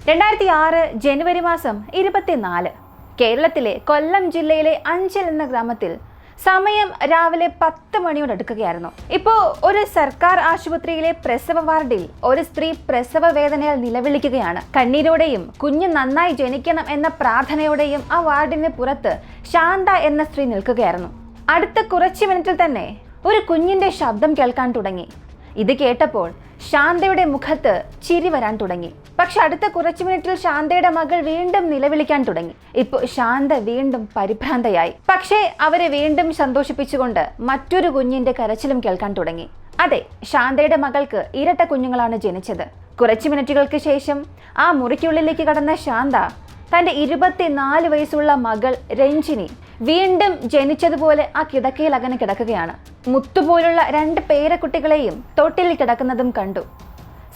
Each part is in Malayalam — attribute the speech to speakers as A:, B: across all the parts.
A: 2006 ജനുവരി മാസം 24 കേരളത്തിലെ കൊല്ലം ജില്ലയിലെ അഞ്ചൽ എന്ന ഗ്രാമത്തിൽ സമയം രാവിലെ 10 മണിയോടടുക്കുകയായിരുന്നു. ഇപ്പോൾ ഒരു സർക്കാർ ആശുപത്രിയിലെ പ്രസവ വാർഡിൽ ഒരു സ്ത്രീ പ്രസവ വേദനയാൽ നിലവിളിക്കുകയാണ്. കണ്ണീരോടെയും കുഞ്ഞ് നന്നായി ജനിക്കണം എന്ന പ്രാർത്ഥനയോടെയും ആ വാർഡിന് പുറത്ത് ശാന്ത എന്ന സ്ത്രീ നിൽക്കുകയായിരുന്നു. അടുത്ത കുറച്ച് മിനിറ്റിൽ തന്നെ ഒരു കുഞ്ഞിന്റെ ശബ്ദം കേൾക്കാൻ തുടങ്ങി. ഇത് കേട്ടപ്പോൾ ശാന്തയുടെ മുഖത്ത് ചിരി വരാൻ തുടങ്ങി. പക്ഷെ അടുത്ത കുറച്ച് മിനിറ്റിൽ ശാന്തയുടെ മകൾ വീണ്ടും നിലവിളിക്കാൻ തുടങ്ങി. ഇപ്പോൾ ശാന്ത വീണ്ടും പരിഭ്രാന്തയായി. പക്ഷേ അവരെ വീണ്ടും സന്തോഷിപ്പിച്ചുകൊണ്ട് മറ്റൊരു കുഞ്ഞിന്റെ കരച്ചിലും കേൾക്കാൻ തുടങ്ങി. അതെ, ശാന്തയുടെ മകൾക്ക് ഇരട്ട കുഞ്ഞുങ്ങളാണ് ജനിച്ചത്. കുറച്ച് മിനിറ്റുകൾക്ക് ശേഷം ആ മുറിക്കുള്ളിലേക്ക് കടന്ന ശാന്ത തന്റെ 24 വയസ്സുള്ള മകൾ രഞ്ജിനി വീണ്ടും ജനിച്ചതുപോലെ ആ കിടക്കയിൽ അകന്ന് കിടക്കുകയാണ്. മുത്തുപോലുള്ള 2 പേരക്കുട്ടികളെയും തൊട്ടിൽ കിടക്കുന്നതും കണ്ടു.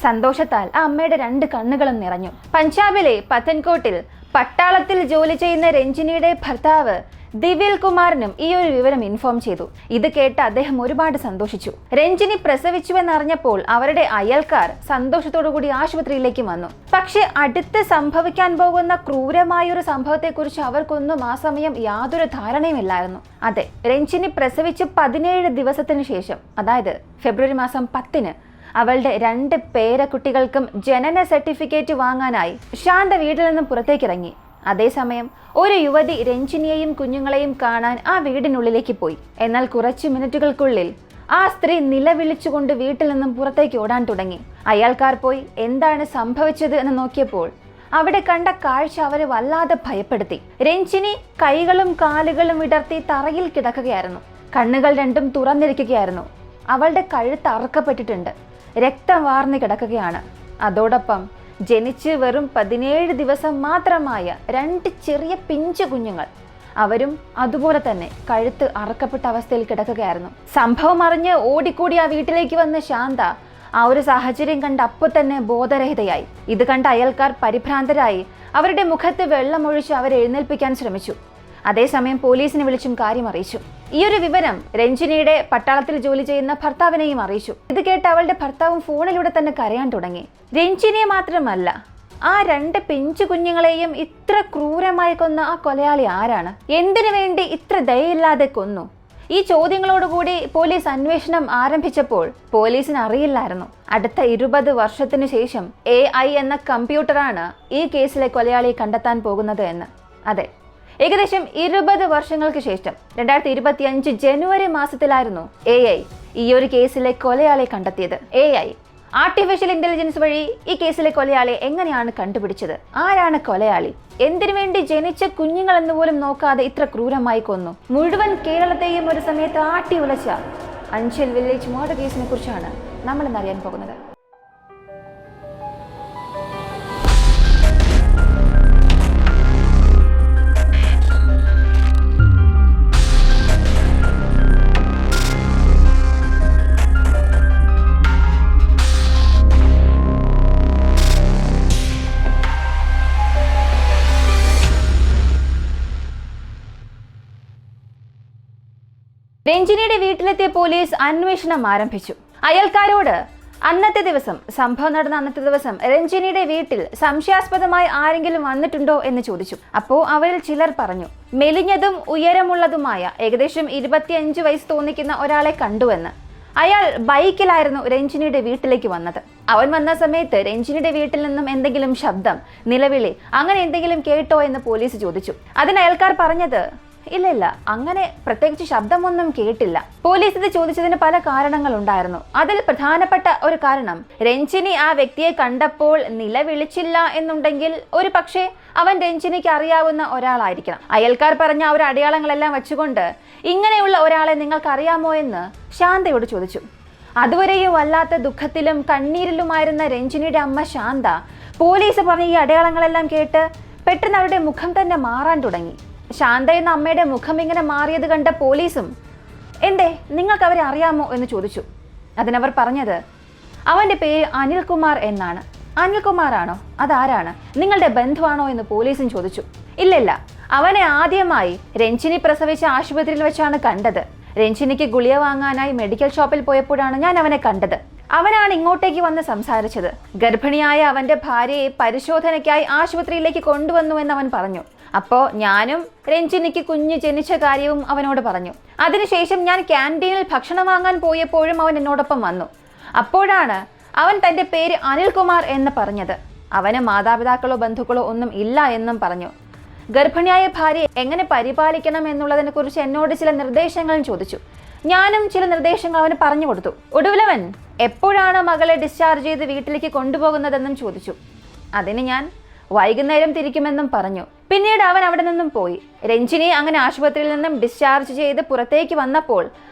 A: സന്തോഷത്താൽ ആ അമ്മയുടെ 2 കണ്ണുകളും നിറഞ്ഞു. പഞ്ചാബിലെ പത്തൻകോട്ടിൽ പട്ടാളത്തിൽ ജോലി ചെയ്യുന്ന രഞ്ജിനിയുടെ ഭർത്താവ് ദിവ്യൽ കുമാറിനും ഈ ഒരു വിവരം ഇൻഫോം ചെയ്തു. ഇത് കേട്ട് അദ്ദേഹം ഒരുപാട് സന്തോഷിച്ചു. രഞ്ജിനി പ്രസവിച്ചുവെന്നറിഞ്ഞപ്പോൾ അവരുടെ അയൽക്കാർ സന്തോഷത്തോടുകൂടി ആശുപത്രിയിലേക്ക് വന്നു. പക്ഷെ അടുത്ത് സംഭവിക്കാൻ പോകുന്ന ക്രൂരമായൊരു സംഭവത്തെക്കുറിച്ച് അവർക്കൊന്നും ആ സമയം യാതൊരു ധാരണയുമില്ലായിരുന്നു. അതെ, രഞ്ജിനി പ്രസവിച്ച് 17 ദിവസത്തിന് ശേഷം, അതായത് ഫെബ്രുവരി മാസം 10-ന് അവളുടെ 2 പേരക്കുട്ടികൾക്കും ജനന സർട്ടിഫിക്കറ്റ് വാങ്ങാനായി ശാന്ത വീട്ടിൽ നിന്നും പുറത്തേക്കിറങ്ങി. അതേസമയം ഒരു യുവതി രഞ്ജിനിയെയും കുഞ്ഞുങ്ങളെയും കാണാൻ ആ വീടിനുള്ളിലേക്ക് പോയി. എന്നാൽ കുറച്ച് മിനിറ്റുകൾക്കുള്ളിൽ ആ സ്ത്രീ നിലവിളിച്ചുകൊണ്ട് വീട്ടിൽ നിന്നും പുറത്തേക്ക് ഓടാൻ തുടങ്ങി. അയാൾക്കാർ പോയി എന്താണ് സംഭവിച്ചത് എന്ന് നോക്കിയപ്പോൾ അവിടെ കണ്ട കാഴ്ച അവരെ വല്ലാതെ ഭയപ്പെടുത്തി. രഞ്ജിനി കൈകളും കാലുകളും വിടർത്തി തറയിൽ കിടക്കുകയായിരുന്നു. കണ്ണുകൾ രണ്ടും തുറന്നിരിക്കുകയായിരുന്നു. അവളുടെ കഴുത്ത് അറുക്കപ്പെട്ടിട്ടുണ്ട്. രക്തം വാർന്നു കിടക്കുകയാണ്. അതോടൊപ്പം ജനിച്ച് വെറും 17 ദിവസം മാത്രമായ 2 ചെറിയ പിഞ്ചു കുഞ്ഞുങ്ങൾ, അവരും അതുപോലെ തന്നെ കഴുത്ത് അറുക്കപ്പെട്ട അവസ്ഥയിൽ കിടക്കുകയായിരുന്നു. സംഭവം അറിഞ്ഞ് ഓടിക്കൂടി ആ വീട്ടിലേക്ക് വന്ന ശാന്ത ആ ഒരു സാഹചര്യം കണ്ട് അപ്പോൾ തന്നെ ബോധരഹിതയായി. ഇത് കണ്ട അയൽക്കാർ പരിഭ്രാന്തരായി അവരുടെ മുഖത്ത് വെള്ളമൊഴിച്ച് അവരെ എഴുന്നേൽപ്പിക്കാൻ ശ്രമിച്ചു. അതേസമയം പോലീസിനെ വിളിച്ചും കാര്യം അറിയിച്ചു. ഈ ഒരു വിവരം രഞ്ജിനിയുടെ പട്ടാളത്തിൽ ജോലി ചെയ്യുന്ന ഭർത്താവിനെയും അറിയിച്ചു. ഇത് കേട്ട് അവളുടെ ഭർത്താവും ഫോണിലൂടെ തന്നെ കരയാൻ തുടങ്ങി. രഞ്ജിനിയെ മാത്രമല്ല, ആ 2 പിഞ്ചു കുഞ്ഞുങ്ങളെയും ഇത്ര ക്രൂരമായി കൊന്ന ആ കൊലയാളി ആരാണ്? എന്തിനു വേണ്ടി ഇത്ര ദയയില്ലാതെ കൊന്നു? ഈ ചോദ്യങ്ങളോടുകൂടി പോലീസ് അന്വേഷണം ആരംഭിച്ചപ്പോൾ പോലീസിന് അറിയില്ലായിരുന്നു അടുത്ത 20 വർഷത്തിനു ശേഷം AI എന്ന കമ്പ്യൂട്ടറാണ് ഈ കേസിലെ കൊലയാളിയെ കണ്ടെത്താൻ പോകുന്നത് എന്ന്. അതെ, ഏകദേശം 20 വർഷങ്ങൾക്ക് ശേഷം 2025 ജനുവരി മാസത്തിലായിരുന്നു AI ഈ ഒരു കേസിലെ കൊലയാളിയെ കണ്ടെത്തിയത്. AI ആർട്ടിഫിഷ്യൽ ഇന്റലിജൻസ് വഴി ഈ കേസിലെ കൊലയാളിയെ എങ്ങനെയാണ് കണ്ടുപിടിച്ചത്? ആരാണ് കൊലയാളി? എന്തിനു വേണ്ടി ജനിച്ച കുഞ്ഞുങ്ങൾ എന്ന് പോലും നോക്കാതെ ഇത്ര ക്രൂരമായി കൊന്നു? മുഴുവൻ കേരളത്തെയും ഒരു സമയത്ത് ആട്ടി ഉലച്ച അഞ്ചൽ വില്ലേജ് മർഡർ കേസിനെ കുറിച്ചാണ് നമ്മൾ ഇന്ന് അറിയാൻ പോകുന്നത്. രഞ്ജിനിയുടെ വീട്ടിലെത്തിയ പോലീസ് അന്വേഷണം ആരംഭിച്ചു. അയൽക്കാരോട് അന്നത്തെ ദിവസം, സംഭവം നടന്ന അന്നത്തെ ദിവസം രഞ്ജിനിയുടെ വീട്ടിൽ സംശയാസ്പദമായി ആരെങ്കിലും വന്നിട്ടുണ്ടോ എന്ന് ചോദിച്ചു. അപ്പോൾ അവരിൽ ചിലർ പറഞ്ഞു മെലിഞ്ഞതും ഉയരമുള്ളതുമായ ഏകദേശം 25 വയസ്സ് തോന്നിക്കുന്ന ഒരാളെ കണ്ടുവെന്ന്. അയാൾ ബൈക്കിലായിരുന്നു രഞ്ജിനിയുടെ വീട്ടിലേക്ക് വന്നത്. അവൻ വന്ന സമയത്ത് രഞ്ജിനിയുടെ വീട്ടിൽ നിന്നും എന്തെങ്കിലും ശബ്ദം, നിലവിളി, അങ്ങനെ എന്തെങ്കിലും കേട്ടോ എന്ന് പോലീസ് ചോദിച്ചു. അതിന് അയൽക്കാർ പറഞ്ഞത് ഇല്ല, അങ്ങനെ പ്രത്യേകിച്ച് ശബ്ദമൊന്നും കേട്ടില്ല. പോലീസ് ഇത് ചോദിച്ചതിന് പല കാരണങ്ങൾ ഉണ്ടായിരുന്നു. അതിൽ പ്രധാനപ്പെട്ട ഒരു കാരണം, രഞ്ജിനി ആ വ്യക്തിയെ കണ്ടപ്പോൾ നിലവിളിച്ചില്ല എന്നുണ്ടെങ്കിൽ ഒരു പക്ഷേ അവൻ രഞ്ജിനിക്ക് അറിയാവുന്ന ഒരാളായിരിക്കണം. അയൽക്കാർ പറഞ്ഞ ആ ഒരു അടയാളങ്ങളെല്ലാം വെച്ചുകൊണ്ട് ഇങ്ങനെയുള്ള ഒരാളെ നിങ്ങൾക്ക് അറിയാമോ എന്ന് ശാന്തയോട് ചോദിച്ചു. അതുവരെയും വല്ലാത്ത ദുഃഖത്തിലും കണ്ണീരിലുമായിരുന്ന രഞ്ജിനിയുടെ അമ്മ ശാന്ത പോലീസ് പറഞ്ഞ ഈ അടയാളങ്ങളെല്ലാം കേട്ട് പെട്ടെന്ന് അവരുടെ മുഖം തന്നെ മാറാൻ തുടങ്ങി. ശാന്ത എന്ന അമ്മയുടെ മുഖം ഇങ്ങനെ മാറിയത് കണ്ട പോലീസും എന്തേ നിങ്ങൾക്ക് അവരെ അറിയാമോ എന്ന് ചോദിച്ചു. അതിനവർ പറഞ്ഞത് അവന്റെ പേര് അനിൽകുമാർ എന്നാണ്. അനിൽകുമാറാണോ? അതാരാണ്? നിങ്ങളുടെ ബന്ധുവാണോ എന്ന് പോലീസും ചോദിച്ചു. ഇല്ല, അവനെ ആദ്യമായി രഞ്ജിനി പ്രസവിച്ച ആശുപത്രിയിൽ വെച്ചാണ് കണ്ടത്. രഞ്ജിനിക്ക് ഗുളിക വാങ്ങാനായി മെഡിക്കൽ ഷോപ്പിൽ പോയപ്പോഴാണ് ഞാൻ അവനെ കണ്ടത്. അവനാണ് ഇങ്ങോട്ടേക്ക് വന്ന് സംസാരിച്ചത്. ഗർഭിണിയായ അവന്റെ ഭാര്യയെ പരിശോധനയ്ക്കായി ആശുപത്രിയിലേക്ക് കൊണ്ടുവന്നുവെന്ന് അവൻ പറഞ്ഞു. അപ്പോൾ ഞാനും രഞ്ജിനിക്ക് കുഞ്ഞ് ജനിച്ച കാര്യവും അവനോട് പറഞ്ഞു. അതിനുശേഷം ഞാൻ ക്യാൻറ്റീനിൽ ഭക്ഷണം വാങ്ങാൻ പോയപ്പോഴും അവൻ എന്നോടൊപ്പം വന്നു. അപ്പോഴാണ് അവൻ തൻ്റെ പേര് അനിൽകുമാർ എന്ന് പറഞ്ഞത്. അവന് മാതാപിതാക്കളോ ബന്ധുക്കളോ ഒന്നും ഇല്ല എന്നും പറഞ്ഞു. ഗർഭിണിയായ ഭാര്യയെ എങ്ങനെ പരിപാലിക്കണം എന്നുള്ളതിനെ കുറിച്ച് എന്നോട് ചില നിർദ്ദേശങ്ങളും ചോദിച്ചു. ഞാനും ചില നിർദ്ദേശങ്ങൾ അവന് പറഞ്ഞു കൊടുത്തു. ഒടുവിലവൻ എപ്പോഴാണ് മകളെ ഡിസ്ചാർജ് ചെയ്ത് വീട്ടിലേക്ക് കൊണ്ടുപോകുന്നതെന്നും ചോദിച്ചു. അതിന് ഞാൻ വൈകുന്നേരം തിരിക്കുമെന്നും പറഞ്ഞു. പിന്നീട് അവൻ അവിടെ നിന്നും പോയി. രഞ്ജിനി അങ്ങനെ ആശുപത്രിയിൽ നിന്നും ഡിസ്ചാർജ് ചെയ്ത് പുറത്തേക്ക് വന്നപ്പോൾ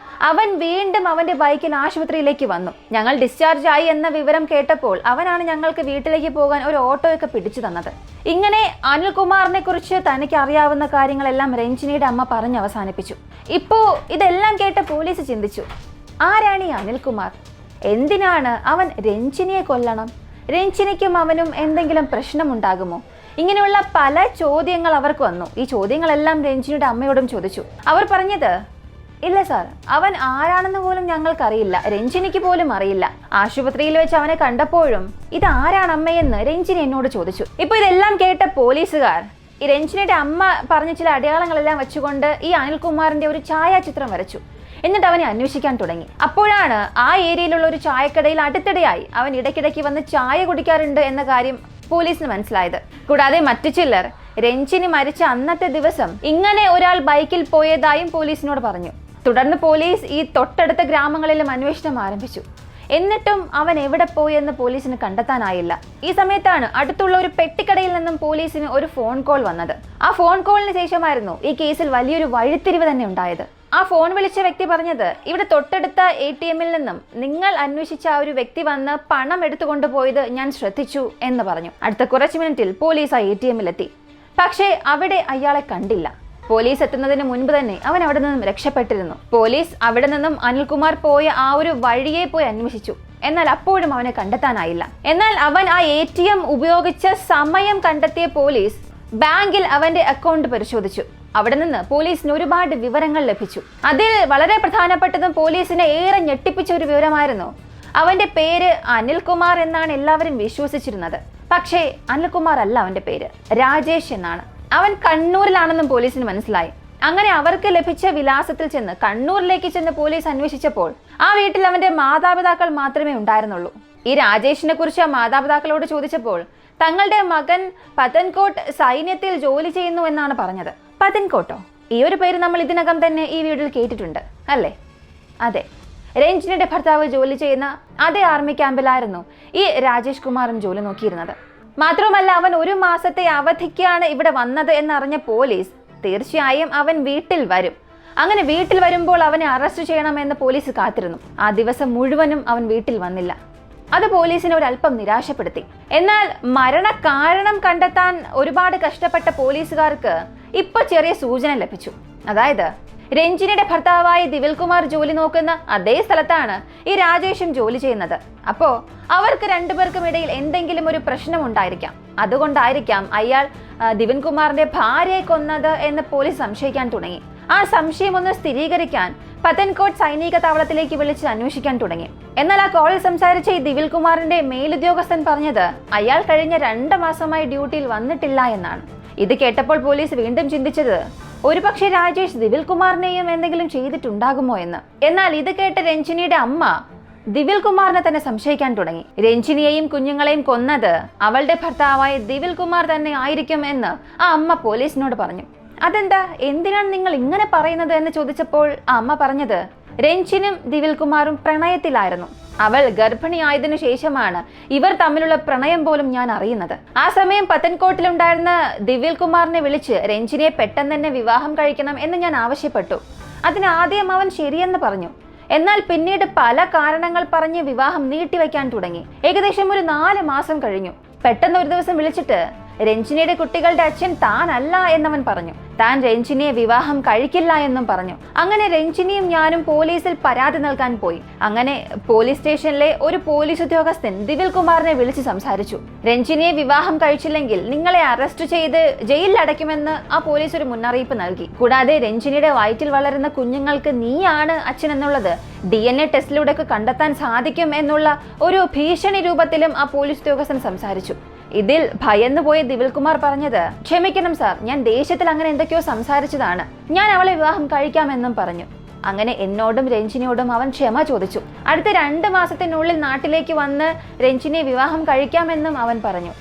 A: അവൻ വീണ്ടും അവന്റെ ബൈക്കിൽ ആശുപത്രിയിലേക്ക് വന്നു. ഞങ്ങൾ ഡിസ്ചാർജ് ആയി എന്ന വിവരം കേട്ടപ്പോൾ അവനാണ് ഞങ്ങൾക്ക് വീട്ടിലേക്ക് പോകാൻ ഒരു ഓട്ടോയൊക്കെ പിടിച്ചു തന്നത്. ഇങ്ങനെ അനിൽകുമാറിനെ കുറിച്ച് തനിക്ക് അറിയാവുന്ന കാര്യങ്ങളെല്ലാം രഞ്ജിനിയുടെ അമ്മ പറഞ്ഞ് അവസാനിപ്പിച്ചു. ഇപ്പോ ഇതെല്ലാം കേട്ട പോലീസ് ചിന്തിച്ചു, ആരാണ് ഈ അനിൽകുമാർ? എന്തിനാണ് അവൻ രഞ്ജിനിയെ കൊല്ലണം? രഞ്ജിനിക്കും അവനും എന്തെങ്കിലും പ്രശ്നമുണ്ടാകുമോ? ഇങ്ങനെയുള്ള പല ചോദ്യങ്ങൾ അവർക്ക് വന്നു. ഈ ചോദ്യങ്ങളെല്ലാം രഞ്ജിനിയുടെ അമ്മയോടും ചോദിച്ചു. അവർ പറഞ്ഞത്, ഇല്ല സാർ, അവൻ ആരാണെന്ന് പോലും ഞങ്ങൾക്കറിയില്ല, രഞ്ജിനിക്ക് പോലും അറിയില്ല. ആശുപത്രിയിൽ വെച്ച് അവനെ കണ്ടപ്പോഴും ഇത് ആരാണ് അമ്മയെന്ന് രഞ്ജിനി എന്നോട് ചോദിച്ചു. ഇപ്പൊ ഇതെല്ലാം കേട്ട പോലീസുകാർ ഈ രഞ്ജിനിയുടെ അമ്മ പറഞ്ഞ ചില അടയാളങ്ങളെല്ലാം വെച്ചുകൊണ്ട് ഈ അനിൽകുമാറിന്റെ ഒരു ഛായാചിത്രം വരച്ചു. എന്നിട്ട് അവനെ അന്വേഷിക്കാൻ തുടങ്ങി. അപ്പോഴാണ് ആ ഏരിയയിലുള്ള ഒരു ചായക്കടയിൽ അടുത്തിടെയായി അവൻ ഇടയ്ക്കിടയ്ക്ക് വന്ന് ചായ കുടിക്കാറുണ്ട് എന്ന കാര്യം പോലീസിന് മനസ്സിലായത്. കൂടാതെ മറ്റു ചിലർ രഞ്ജിനി മരിച്ച അന്നത്തെ ദിവസം ഇങ്ങനെ ഒരാൾ ബൈക്കിൽ പോയതായും പോലീസിനോട് പറഞ്ഞു. തുടർന്ന് പോലീസ് ഈ തൊട്ടടുത്ത ഗ്രാമങ്ങളിലും അന്വേഷണം ആരംഭിച്ചു. എന്നിട്ടും അവൻ എവിടെ പോയി എന്ന് പോലീസിന് കണ്ടെത്താനായില്ല. ഈ സമയത്താണ് അടുത്തുള്ള ഒരു പെട്ടിക്കടയിൽ നിന്നും പോലീസിന് ഒരു ഫോൺ കോൾ വന്നത്. ആ ഫോൺ കോളിന് ശേഷമായിരുന്നു ഈ കേസിൽ വലിയൊരു വഴിത്തിരിവ് തന്നെ ഉണ്ടായത്. ആ ഫോൺ വിളിച്ച വ്യക്തി പറഞ്ഞത്, ഇവിടെ തൊട്ടടുത്ത ATM നിന്നും നിങ്ങൾ അന്വേഷിച്ച ആ ഒരു വ്യക്തി വന്ന് പണം എടുത്തുകൊണ്ടുപോയത് ഞാൻ ശ്രദ്ധിച്ചു എന്ന് പറഞ്ഞു. അടുത്ത കുറച്ച് മിനിറ്റിൽ പോലീസ് ആ ATM എത്തി. പക്ഷേ അവിടെ അയാളെ കണ്ടില്ല. പോലീസ് എത്തുന്നതിന് മുൻപ് തന്നെ അവൻ അവിടെ നിന്നും രക്ഷപ്പെട്ടിരുന്നു. പോലീസ് അവിടെ നിന്നും അനിൽകുമാർ പോയ ആ ഒരു വഴിയെ പോയി അന്വേഷിച്ചു. എന്നാൽ അപ്പോഴും അവനെ കണ്ടെത്താനായില്ല. എന്നാൽ അവൻ ആ ATM ഉപയോഗിച്ച സമയം കണ്ടെത്തിയ പോലീസ് ബാങ്കിൽ അവന്റെ അക്കൗണ്ട് പരിശോധിച്ചു. അവിടെ നിന്ന് പോലീസിന് ഒരുപാട് വിവരങ്ങൾ ലഭിച്ചു. അതിൽ വളരെ പ്രധാനപ്പെട്ടതും പോലീസിനെ ഏറെ ഞെട്ടിപ്പിച്ച ഒരു വിവരമായിരുന്നു. അവന്റെ പേര് അനിൽകുമാർ എന്നാണ് എല്ലാവരും വിശ്വസിച്ചിരുന്നത്. പക്ഷേ അനിൽകുമാർ അല്ല അവന്റെ പേര്, രാജേഷ് എന്നാണ്. അവൻ കണ്ണൂരിലാണെന്നും പോലീസിന് മനസ്സിലായി. അങ്ങനെ അവർക്ക് ലഭിച്ച വിലാസത്തിൽ ചെന്ന് കണ്ണൂരിലേക്ക് ചെന്ന് പോലീസ് അന്വേഷിച്ചപ്പോൾ ആ വീട്ടിൽ അവന്റെ മാതാപിതാക്കൾ മാത്രമേ ഉണ്ടായിരുന്നുള്ളൂ. ഈ രാജേഷിനെ കുറിച്ച് ആ മാതാപിതാക്കളോട് ചോദിച്ചപ്പോൾ തങ്ങളുടെ മകൻ പത്തൻകോട്ട് സൈന്യത്തിൽ ജോലി ചെയ്യുന്നു എന്നാണ് പറഞ്ഞത്. പത്തൻകോട്ടോ? ഈ ഒരു പേര് നമ്മൾ ഇതിനകം തന്നെ ഈ വീഡിയോയിൽ കേട്ടിട്ടുണ്ട് അല്ലേ? അതെ, രഞ്ജിനിയുടെ ഭർത്താവ് ജോലി ചെയ്യുന്ന അതേ ആർമി ക്യാമ്പിലായിരുന്നു ഈ രാജേഷ് കുമാറും ജോലി നോക്കിയിരുന്നത്. മാത്രമല്ല അവൻ 1 മാസത്തെ അവധിക്കാണ് ഇവിടെ വന്നത് എന്നറിഞ്ഞ പോലീസ് തീർച്ചയായും അവൻ വീട്ടിൽ വരും. അങ്ങനെ വീട്ടിൽ വരുമ്പോൾ അവനെ അറസ്റ്റ് ചെയ്യണമെന്ന് പോലീസ് കാത്തിരുന്നു. ആ ദിവസം മുഴുവനും അവൻ വീട്ടിൽ വന്നില്ല. അത് പോലീസിനെ ഒരല്പം നിരാശപ്പെടുത്തി. എന്നാൽ മരണകാരണം കണ്ടെത്താൻ ഒരുപാട് കഷ്ടപ്പെട്ട പോലീസുകാർക്ക് ഇപ്പൊ ചെറിയ സൂചന ലഭിച്ചു. അതായത് രഞ്ജിനിയുടെ ഭർത്താവായ ദിവിൽകുമാർ ജോലി നോക്കുന്ന അതേ സ്ഥലത്താണ് ഈ രാജേഷും ജോലി ചെയ്യുന്നത്. അപ്പോ അവർക്ക് രണ്ടുപേർക്കും ഇടയിൽ എന്തെങ്കിലും ഒരു പ്രശ്നം ഉണ്ടായിരിക്കാം. അതുകൊണ്ടായിരിക്കാം അയാൾ ദിവിൻകുമാറിന്റെ ഭാര്യയെ കൊന്നത് എന്ന് പോലീസ് സംശയിക്കാൻ തുടങ്ങി. ആ സംശയം ഒന്ന് സ്ഥിരീകരിക്കാൻ പത്തൻകോട്ട് സൈനിക താവളത്തിലേക്ക് വിളിച്ച് അന്വേഷിക്കാൻ തുടങ്ങി. എന്നാൽ ആ കോളിൽ സംസാരിച്ച ഈ ദിവിൽകുമാറിന്റെ മേലുദ്യോഗസ്ഥൻ പറഞ്ഞത് അയാൾ കഴിഞ്ഞ 2 മാസമായി ഡ്യൂട്ടിയിൽ വന്നിട്ടില്ല എന്നാണ്. ഇത് കേട്ടപ്പോൾ പോലീസ് വീണ്ടും ചിന്തിച്ചത് ഒരുപക്ഷെ രാജേഷ് ദിവിൽകുമാറിനെയും എന്തെങ്കിലും ചെയ്തിട്ടുണ്ടാകുമോ എന്ന്. എന്നാൽ ഇത് കേട്ട രഞ്ജിനിയുടെ അമ്മ ദിവിൽകുമാറിനെ തന്നെ സംശയിക്കാൻ തുടങ്ങി. രഞ്ജിനിയെയും കുഞ്ഞുങ്ങളെയും കൊന്നത് അവളുടെ ഭർത്താവായ ദിവിൽകുമാർ തന്നെ ആയിരിക്കും എന്ന് ആ അമ്മ പോലീസിനോട് പറഞ്ഞു. അതെന്താ, എന്തിനാണ് നിങ്ങൾ ഇങ്ങനെ പറയുന്നത് എന്ന് ചോദിച്ചപ്പോൾ ആ അമ്മ പറഞ്ഞത് രഞ്ജിനും ദിവിൽകുമാറും പ്രണയത്തിലായിരുന്നു. അവൾ ഗർഭിണിയായതിനു ശേഷമാണ് ഇവർ തമ്മിലുള്ള പ്രണയം പോലും ഞാൻ അറിയുന്നത്. ആ സമയം പത്തൻകോട്ടിലുണ്ടായിരുന്ന ദിവിൽകുമാറിനെ വിളിച്ച് രഞ്ജിനിയെ പെട്ടെന്ന് തന്നെ വിവാഹം കഴിക്കണം എന്ന് ഞാൻ ആവശ്യപ്പെട്ടു. അതിന് ആദ്യം അവൻ ശരിയെന്ന് പറഞ്ഞു. എന്നാൽ പിന്നീട് പല കാരണങ്ങൾ പറഞ്ഞ് വിവാഹം നീട്ടിവെക്കാൻ തുടങ്ങി. ഏകദേശം ഒരു 4 മാസം കഴിഞ്ഞു. പെട്ടെന്ന് ഒരു ദിവസം വിളിച്ചിട്ട് രഞ്ജിനിയുടെ കുട്ടികളുടെ അച്ഛൻ താനല്ല എന്നവൻ പറഞ്ഞു. താൻ രഞ്ജിനിയെ വിവാഹം കഴിക്കില്ല എന്നും പറഞ്ഞു. അങ്ങനെ രഞ്ജിനിയും ഞാനും പോലീസിൽ പരാതി നൽകാൻ പോയി. അങ്ങനെ പോലീസ് സ്റ്റേഷനിലെ ഒരു പോലീസ് ഉദ്യോഗസ്ഥൻ ദിവിൽ കുമാറിനെ വിളിച്ച് സംസാരിച്ചു. രഞ്ജിനിയെ വിവാഹം കഴിച്ചില്ലെങ്കിൽ നിങ്ങളെ അറസ്റ്റ് ചെയ്ത് ജയിലിൽ അടയ്ക്കുമെന്ന് ആ പോലീസ് ഒരു മുന്നറിയിപ്പ് നൽകി. കൂടാതെ രഞ്ജിനിയുടെ വയറ്റിൽ വളരുന്ന കുഞ്ഞുങ്ങൾക്ക് നീയാണ് അച്ഛൻ എന്നുള്ളത് DNA ടെസ്റ്റിലൂടെ കണ്ടെത്താൻ സാധിക്കും എന്നുള്ള ഒരു ഭീഷണി രൂപത്തിലും ആ പോലീസ് ഉദ്യോഗസ്ഥൻ സംസാരിച്ചു. ഇതിൽ ഭയന്നുപോയ ദിവിൽ കുമാർ പറഞ്ഞത്, ക്ഷമിക്കണം സാർ, ഞാൻ ദേഷ്യത്തിൽ അങ്ങനെ എന്തൊക്കെയോ സംസാരിച്ചതാണ്, ഞാൻ അവളെ വിവാഹം കഴിക്കാമെന്നും പറഞ്ഞു. അങ്ങനെ എന്നോടും രഞ്ജിനിയോടും അവൻ ക്ഷമ ചോദിച്ചു. അടുത്ത 2 മാസത്തിനുള്ളിൽ നാട്ടിലേക്ക് വന്ന് രഞ്ജിനിയെ വിവാഹം കഴിക്കാമെന്നും അവൻ പറഞ്ഞു.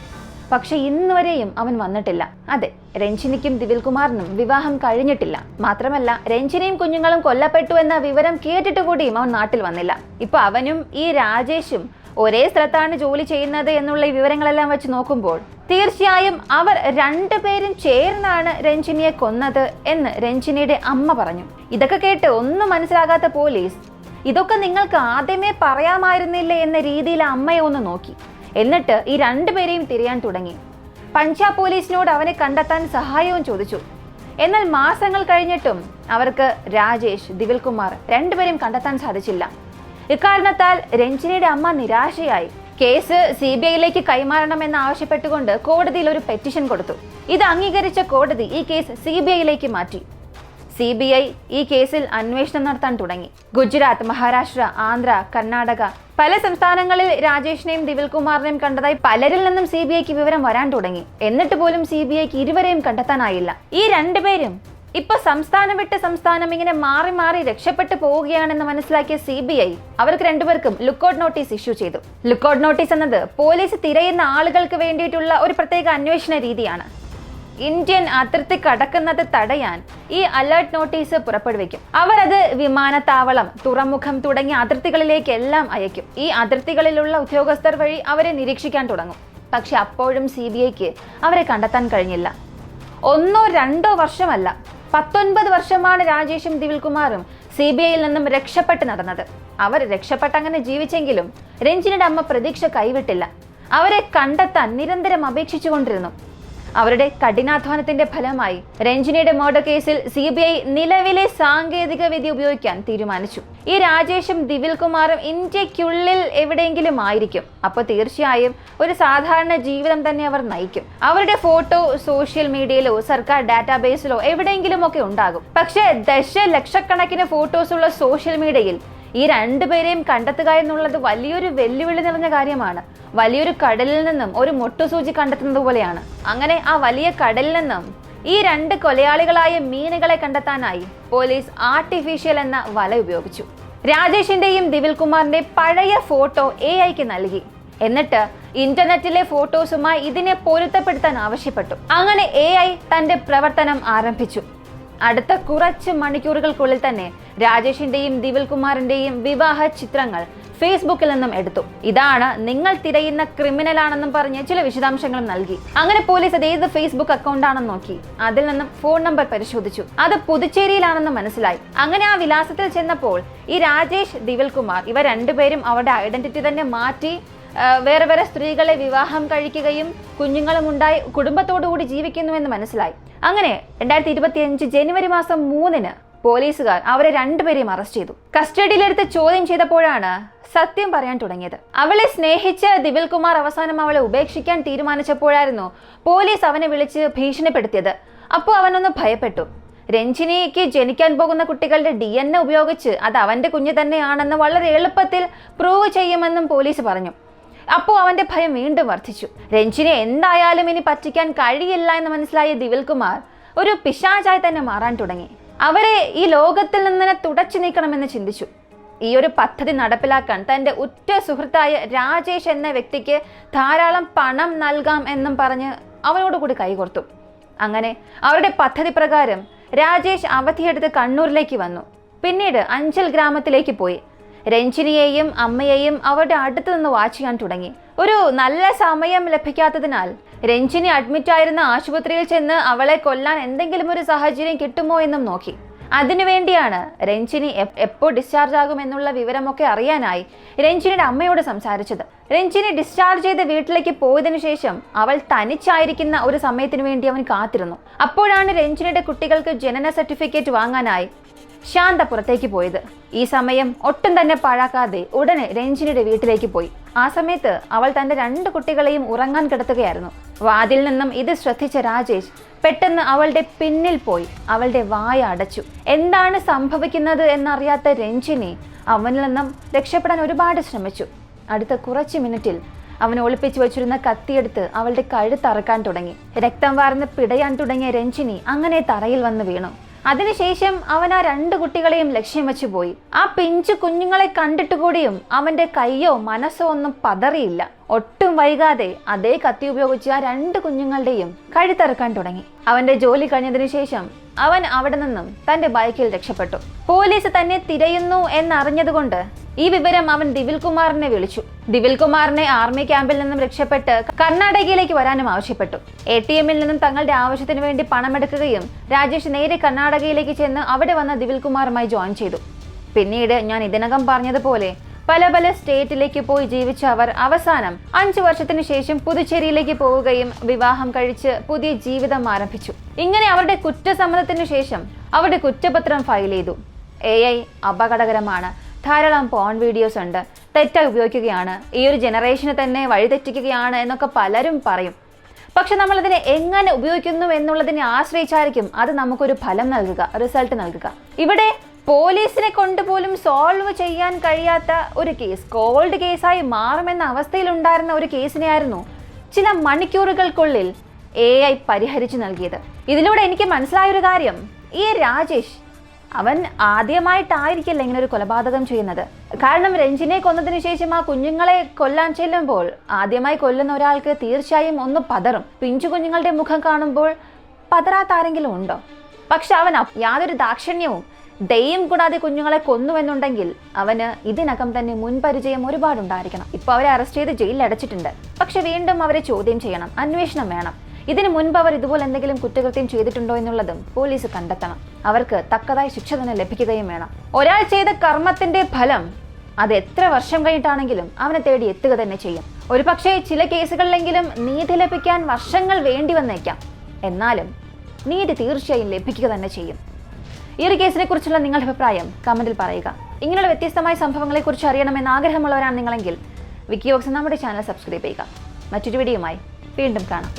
A: പക്ഷെ ഇന്നുവരെയും അവൻ വന്നിട്ടില്ല. അതെ, രഞ്ജിനിക്കും ദിവിൽ കുമാറിനും വിവാഹം കഴിഞ്ഞിട്ടില്ല. മാത്രമല്ല, രഞ്ജിനിയും കുഞ്ഞുങ്ങളും കൊല്ലപ്പെട്ടു എന്ന വിവരം കേട്ടിട്ട് കൂടിയും അവൻ നാട്ടിൽ വന്നില്ല. ഇപ്പൊ അവനും ഈ രാജേഷും ഒരേ സ്ഥലത്താണ് ജോലി ചെയ്യുന്നത് എന്നുള്ള ഈ വിവരങ്ങളെല്ലാം വെച്ച് നോക്കുമ്പോൾ തീർച്ചയായും അവർ 2 പേരും ചേർന്നാണ് രഞ്ജിനിയെ കൊന്നത് എന്ന് രഞ്ജിനിയുടെ അമ്മ പറഞ്ഞു. ഇതൊക്കെ കേട്ട് ഒന്നും മനസ്സിലാകാത്ത പോലീസ്, ഇതൊക്കെ നിങ്ങൾക്ക് ആദ്യമേ പറയാമായിരുന്നില്ലേ എന്ന രീതിയിൽ അമ്മയെ ഒന്ന് നോക്കി. എന്നിട്ട് ഈ 2 പേരെയും തിരയാൻ തുടങ്ങി. പഞ്ചാബ് പോലീസിനോട് അവനെ കണ്ടെത്താൻ സഹായവും ചോദിച്ചു. എന്നാൽ മാസങ്ങൾ കഴിഞ്ഞിട്ടും അവർക്ക് രാജേഷ്, ദിവിൽ കുമാർ 2 പേരെയും കണ്ടെത്താൻ സാധിച്ചില്ല. ഇക്കാരണത്താൽ രഞ്ജിനിയുടെ അമ്മ നിരാശയായി. കേസ് CBIയിലേക്ക് കൈമാറണമെന്ന് ആവശ്യപ്പെട്ടുകൊണ്ട് കോടതിയിൽ ഒരു പെറ്റീഷൻ കൊടുത്തു. ഇത് അംഗീകരിച്ച കോടതി ഈ കേസ് CBIയിലേക്ക് മാറ്റി. CBI ഈ കേസിൽ അന്വേഷണം നടത്താൻ തുടങ്ങി. ഗുജറാത്ത്, മഹാരാഷ്ട്ര, ആന്ധ്ര, കർണാടക പല സംസ്ഥാനങ്ങളിൽ രാജേഷിനെയും ദിവിൽ കുമാറിനെയും കണ്ടതായി പലരിൽ നിന്നും CBIക്ക് വിവരം വരാൻ തുടങ്ങി. എന്നിട്ട് പോലും CBIക്ക് ഇരുവരെയും കണ്ടെത്താനായില്ല. ഈ 2 പേരും ഇപ്പൊ സംസ്ഥാനം വിട്ട് സംസ്ഥാനം ഇങ്ങനെ മാറി മാറി രക്ഷപ്പെട്ടു പോവുകയാണെന്ന് മനസ്സിലാക്കിയ CBI അവർക്ക് 2 പേർക്കും ലുക്കൌട്ട് നോട്ടീസ് ഇഷ്യൂ ചെയ്തു. ലുക്കൌട്ട് നോട്ടീസ് എന്നത് പോലീസ് തിരയുന്ന ആളുകൾക്ക് വേണ്ടിയിട്ടുള്ള ഒരു പ്രത്യേക അന്വേഷണ രീതിയാണ്. ഇന്ത്യൻ അതിർത്തി കടക്കുന്നത് തടയാൻ ഈ അലേർട്ട് നോട്ടീസ് പുറപ്പെടുവിക്കും. അവരത് വിമാനത്താവളം, തുറമുഖം തുടങ്ങിയ അതിർത്തികളിലേക്കെല്ലാം അയക്കും. ഈ അതിർത്തികളിലുള്ള ഉദ്യോഗസ്ഥർ വഴി അവരെ നിരീക്ഷിക്കാൻ തുടങ്ങും. പക്ഷെ അപ്പോഴും CBIക്ക് അവരെ കണ്ടെത്താൻ കഴിഞ്ഞില്ല. 1-2 വർഷമല്ല, 19 വർഷമാണ് രാജേഷും ദിവിൽ കുമാറും CBIയിൽ നിന്നും രക്ഷപ്പെട്ട് നടന്നത്. അവർ രക്ഷപ്പെട്ടങ്ങനെ ജീവിച്ചെങ്കിലും രഞ്ജിനിയുടെ അമ്മ പ്രതീക്ഷ കൈവിട്ടില്ല. അവരെ കണ്ടെത്താൻ നിരന്തരം അപേക്ഷിച്ചുകൊണ്ടിരുന്നു. അവരുടെ കഠിനാധ്വാനത്തിന്റെ ഫലമായി രഞ്ജിനിയുടെ മർഡർ കേസിൽ CBI നിലവിലെ സാങ്കേതിക വിദ്യ ഉപയോഗിക്കാൻ തീരുമാനിച്ചു. ഈ രാജേഷും ദിവിൽ കുമാറും ഇന്ത്യക്കുള്ളിൽ എവിടെയെങ്കിലും ആയിരിക്കും. അപ്പോൾ തീർച്ചയായും ഒരു സാധാരണ ജീവിതം തന്നെ അവർ നയിക്കും. അവരുടെ ഫോട്ടോ സോഷ്യൽ മീഡിയയിലോ സർക്കാർ ഡാറ്റാബേസിലോ എവിടെയെങ്കിലും ഒക്കെ ഉണ്ടാകും. പക്ഷേ ദശലക്ഷക്കണക്കിന് ഫോട്ടോസ് ഉള്ള സോഷ്യൽ മീഡിയയിൽ ഈ 2 പേരെയും കണ്ടെത്തുക എന്നുള്ളത് വലിയൊരു വെല്ലുവിളി നിറഞ്ഞ കാര്യമാണ്. വലിയൊരു കടലിൽ നിന്നും ഒരു മൊട്ടുസൂചി കണ്ടെത്തുന്നത് പോലെയാണ്. അങ്ങനെ ആ വലിയ കടലിൽ നിന്നും ഈ 2 കൊലയാളികളായ മീനുകളെ കണ്ടെത്താനായി പോലീസ് ആർട്ടിഫിഷ്യൽ എന്ന വല ഉപയോഗിച്ചു. രാജേഷിന്റെയും ദിവിൽ കുമാറിന്റെ പഴയ ഫോട്ടോ AIക്ക് നൽകി. എന്നിട്ട് ഇന്റർനെറ്റിലെ ഫോട്ടോസുമായി ഇതിനെ പൊരുത്തപ്പെടുത്താൻ ആവശ്യപ്പെട്ടു. അങ്ങനെ AI തന്റെ പ്രവർത്തനം ആരംഭിച്ചു. അടുത്ത കുറച്ച് മണിക്കൂറുകൾക്കുള്ളിൽ തന്നെ രാജേഷിന്റെയും ദിവിൽ കുമാറിന്റെയും വിവാഹ ചിത്രങ്ങൾ ഫേസ്ബുക്കിൽ നിന്നും എടുത്തു. ഇതാണ് നിങ്ങൾ തിരയുന്ന ക്രിമിനൽ ആണെന്നും പറഞ്ഞ് ചില വിശദാംശങ്ങളും നൽകി. അങ്ങനെ പോലീസ് അത് ഏത് ഫേസ്ബുക്ക് അക്കൗണ്ട് ആണെന്ന് നോക്കി. അതിൽ നിന്നും ഫോൺ നമ്പർ പരിശോധിച്ചു. അത് പുതുച്ചേരിയിലാണെന്ന് മനസ്സിലായി. അങ്ങനെ ആ വിലാസത്തിൽ ചെന്നപ്പോൾ ഈ രാജേഷ്, ദിവിൽ കുമാർ ഇവർ 2 പേരും അവരുടെ ഐഡന്റിറ്റി തന്നെ മാറ്റി വേറെ വേറെ സ്ത്രീകളെ വിവാഹം കഴിക്കുകയും കുഞ്ഞുങ്ങളും ഉണ്ടായി കുടുംബത്തോടുകൂടി ജീവിക്കുന്നുവെന്ന് മനസ്സിലായി. അങ്ങനെ 2025 ജനുവരി മാസം 3-ന് പോലീസുകാർ അവരെ 2 പേരെയും അറസ്റ്റ് ചെയ്തു. കസ്റ്റഡിയിലെടുത്ത് ചോദ്യം ചെയ്തപ്പോഴാണ് സത്യം പറയാൻ തുടങ്ങിയത്. അവളെ സ്നേഹിച്ച ദിവിൽ കുമാർ അവസാനം അവളെ ഉപേക്ഷിക്കാൻ തീരുമാനിച്ചപ്പോഴായിരുന്നു പോലീസ് അവനെ വിളിച്ച് ഭീഷണിപ്പെടുത്തിയത്. അപ്പോൾ അവനൊന്ന് ഭയപ്പെട്ടു. രഞ്ജിനിക്ക് ജനിക്കാൻ പോകുന്ന കുട്ടികളുടെ DNA ഉപയോഗിച്ച് അത് അവന്റെ കുഞ്ഞ് തന്നെയാണെന്ന് വളരെ എളുപ്പത്തിൽ പ്രൂവ് ചെയ്യുമെന്നും പോലീസ് പറഞ്ഞു. അപ്പോൾ അവന്റെ ഭയം വീണ്ടും വർദ്ധിച്ചു. രഞ്ജിനെ എന്തായാലും ഇനി പറ്റിക്കാൻ കഴിയില്ല എന്ന് മനസ്സിലായ ദിവിൽ കുമാർ ഒരു പിശാചായി തന്നെ മാറാൻ തുടങ്ങി. അവരെ ഈ ലോകത്തിൽ നിന്ന് തുടച്ചു നീക്കണമെന്ന് ചിന്തിച്ചു. ഈ ഒരു പദ്ധതി നടപ്പിലാക്കാൻ തന്റെ ഉറ്റ സുഹൃത്തായ രാജേഷ് എന്ന വ്യക്തിക്ക് ധാരാളം പണം നൽകാം എന്നും പറഞ്ഞ് അവനോട് കൂടി കൈകോർത്തു. അങ്ങനെ അവരുടെ പദ്ധതി പ്രകാരം രാജേഷ് അവധിയെടുത്ത് കണ്ണൂരിലേക്ക് വന്നു. പിന്നീട് അഞ്ചൽ ഗ്രാമത്തിലേക്ക് പോയി. രഞ്ജിനിയെയും അമ്മയെയും അവരുടെ അടുത്ത് നിന്ന് വാച്ച് ചെയ്യാൻ തുടങ്ങി. ഒരു നല്ല സമയം ലഭിക്കാത്തതിനാൽ രഞ്ജിനി അഡ്മിറ്റ് ആയിരുന്ന ആശുപത്രിയിൽ ചെന്ന് അവളെ കൊല്ലാൻ എന്തെങ്കിലും ഒരു സാഹചര്യം കിട്ടുമോ എന്നും നോക്കി. അതിനുവേണ്ടിയാണ് രഞ്ജിനി എപ്പോൾ ഡിസ്ചാർജ് ആകുമെന്നുള്ള വിവരമൊക്കെ അറിയാനായി രഞ്ജിനിയുടെ അമ്മയോട് സംസാരിച്ചത്. രഞ്ജിനി ഡിസ്ചാർജ് ചെയ്ത് വീട്ടിലേക്ക് പോയതിനു ശേഷം അവൾ തനിച്ചായിരിക്കുന്ന ഒരു സമയത്തിന് വേണ്ടി അവൻ കാത്തിരുന്നു. അപ്പോഴാണ് രഞ്ജിനിയുടെ കുട്ടികൾക്ക് ജനന സർട്ടിഫിക്കറ്റ് വാങ്ങാനായി ശാന്ത പുറത്തേക്ക് പോയത്. ഈ സമയം ഒട്ടും തന്നെ പാഴാക്കാതെ ഉടനെ രഞ്ജിനിയുടെ വീട്ടിലേക്ക് പോയി. ആ സമയത്ത് അവൾ തന്റെ 2 കുട്ടികളെയും ഉറങ്ങാൻ കിടത്തുകയായിരുന്നു. വാതിൽ നിന്നും ഇത് ശ്രദ്ധിച്ച രാജേഷ് പെട്ടെന്ന് അവളുടെ പിന്നിൽ പോയി അവളുടെ വായ അടച്ചു. എന്താണ് സംഭവിക്കുന്നത് എന്നറിയാത്ത രഞ്ജിനി അവനിൽ നിന്നും രക്ഷപ്പെടാൻ ഒരുപാട് ശ്രമിച്ചു. അടുത്ത കുറച്ച് മിനിറ്റിൽ അവൻ ഒളിപ്പിച്ചു വെച്ചിരുന്ന കത്തിയെടുത്ത് അവളുടെ കഴുത്തറക്കാൻ തുടങ്ങി. രക്തം വാർന്ന് പിടയാൻ തുടങ്ങിയ രഞ്ജിനി അങ്ങനെ തറയിൽ വന്ന് വീണു. അതിനുശേഷം അവൻ ആ 2 കുട്ടികളെയും ലക്ഷ്യം വെച്ചു പോയി. ആ പിഞ്ചു കുഞ്ഞുങ്ങളെ കണ്ടിട്ട് കൂടിയും അവന്റെ കയ്യോ മനസ്സോ ഒന്നും പതറിയില്ല. ഒട്ടും വൈകാതെ അതേ കത്തി ഉപയോഗിച്ച് ആ 2 കുഞ്ഞുങ്ങളുടെയും കഴുത്തറക്കാൻ തുടങ്ങി. അവന്റെ ജോലി കഴിഞ്ഞതിനു ശേഷം അവൻ അവിടെ നിന്നും തന്റെ ബൈക്കിൽ രക്ഷപ്പെട്ടു. പോലീസ് തന്നെ തിരയുന്നു എന്നറിഞ്ഞതുകൊണ്ട് ഈ വിവരം അവൻ ദിവിൽ കുമാറിനെ വിളിച്ചു. ദിവിൽ കുമാറിനെ ആർമി ക്യാമ്പിൽ നിന്നും രക്ഷപ്പെട്ട് കർണാടകയിലേക്ക് വരാനും ആവശ്യപ്പെട്ടു. ATM-ൽ നിന്നും തങ്ങളുടെ ആവശ്യത്തിന് വേണ്ടി പണമെടുക്കുകയും രാജേഷ് നേരെ കർണാടകയിലേക്ക് ചെന്ന് അവിടെ വന്ന ദിവിൽ കുമാറുമായി ജോയിൻ ചെയ്തു. പിന്നീട് ഞാൻ ഇതിനകം പറഞ്ഞതുപോലെ പല സ്റ്റേറ്റിലേക്ക് പോയി ജീവിച്ച അവർ അവസാനം 5 വർഷത്തിന് ശേഷം പുതുച്ചേരിയിലേക്ക് പോവുകയും വിവാഹം കഴിച്ച് പുതിയ ജീവിതം ആരംഭിച്ചു. ഇങ്ങനെ അവരുടെ കുറ്റസമ്മതത്തിനു ശേഷം അവരുടെ കുറ്റപത്രം ഫയൽ ചെയ്തു. AI അപകടകരമാണ്, ധാരാളം പോൺ വീഡിയോസ് ഉണ്ട്, തെറ്റായി ഉപയോഗിക്കുകയാണ്, ഈ ഒരു ജനറേഷനെ തന്നെ വഴിതെറ്റിക്കുകയാണ് എന്നൊക്കെ പലരും പറയും. പക്ഷെ നമ്മളതിനെ എങ്ങനെ ഉപയോഗിക്കുന്നു എന്നുള്ളതിനെ ആശ്രയിച്ചായിരിക്കും അത് നമുക്കൊരു ഫലം നൽകുക, റിസൾട്ട് നൽകുക. ഇവിടെ പോലീസിനെ കൊണ്ടുപോലും സോൾവ് ചെയ്യാൻ കഴിയാത്ത ഒരു കേസ് കോൾഡ് കേസായി മാറുമെന്ന അവസ്ഥയിലുണ്ടായിരുന്ന ഒരു കേസിനെയായിരുന്നു ചില മണിക്കൂറുകൾക്കുള്ളിൽ AI പരിഹരിച്ചു നൽകിയത്. ഇതിലൂടെ എനിക്ക് മനസ്സിലായൊരു കാര്യം, ഈ രാജേഷ് അവൻ ആദ്യമായിട്ടായിരിക്കില്ല ഇങ്ങനെ ഒരു കൊലപാതകം ചെയ്യുന്നത്. കാരണം രഞ്ജിനെ കൊന്നതിന് ശേഷം ആ കുഞ്ഞുങ്ങളെ കൊല്ലാൻ ചെല്ലുമ്പോൾ ആദ്യമായി കൊല്ലുന്ന ഒരാൾക്ക് തീർച്ചയായും ഒന്ന് പതറും. പിഞ്ചു കുഞ്ഞുങ്ങളുടെ മുഖം കാണുമ്പോൾ പതറാത്ത ആരെങ്കിലും ഉണ്ടോ? പക്ഷെ അവൻ യാതൊരു ദാക്ഷിണ്യവും ദയം കൂടാതെ കുഞ്ഞുങ്ങളെ കൊന്നുവെന്നുണ്ടെങ്കിൽ അവന് ഇതിനകം തന്നെ മുൻപരിചയം ഒരുപാടുണ്ടായിരിക്കണം. ഇപ്പൊ അവരെ അറസ്റ്റ് ചെയ്ത് ജയിലിൽ അടച്ചിട്ടുണ്ട്. പക്ഷെ വീണ്ടും അവരെ ചോദ്യം ചെയ്യണം, അന്വേഷണം വേണം. ഇതിനു മുൻപ് അവർ ഇതുപോലെ എന്തെങ്കിലും കുറ്റകൃത്യം ചെയ്തിട്ടുണ്ടോ എന്നുള്ളതും പോലീസ് കണ്ടെത്തണം. അവർക്ക് തക്കതായ ശിക്ഷ തന്നെ ലഭിക്കുകയും വേണം. ഒരാൾ ചെയ്ത കർമ്മത്തിന്റെ ഫലം അത് എത്ര വർഷം കഴിഞ്ഞിട്ടാണെങ്കിലും അവനെ തേടി എത്തുക തന്നെ ചെയ്യും. ഒരു പക്ഷേ ചില കേസുകളിലെങ്കിലും നീതി ലഭിക്കാൻ വർഷങ്ങൾ വേണ്ടി വന്നേക്കാം. എന്നാലും നീതി തീർച്ചയായും ലഭിക്കുക തന്നെ ചെയ്യും. ഈ ഒരു കേസിനെ കുറിച്ചുള്ള നിങ്ങളുടെ അഭിപ്രായം കമന്റിൽ പറയുക. ഇങ്ങനെയുള്ള വ്യത്യസ്തമായ സംഭവങ്ങളെക്കുറിച്ച് അറിയണമെന്ന് ആഗ്രഹമുള്ളവരാണ് നിങ്ങളെങ്കിൽ വിക്കിവോക്സ് നമ്മുടെ ചാനൽ സബ്സ്ക്രൈബ് ചെയ്യുക. മറ്റൊരു വീഡിയോയുമായി വീണ്ടും കാണാം.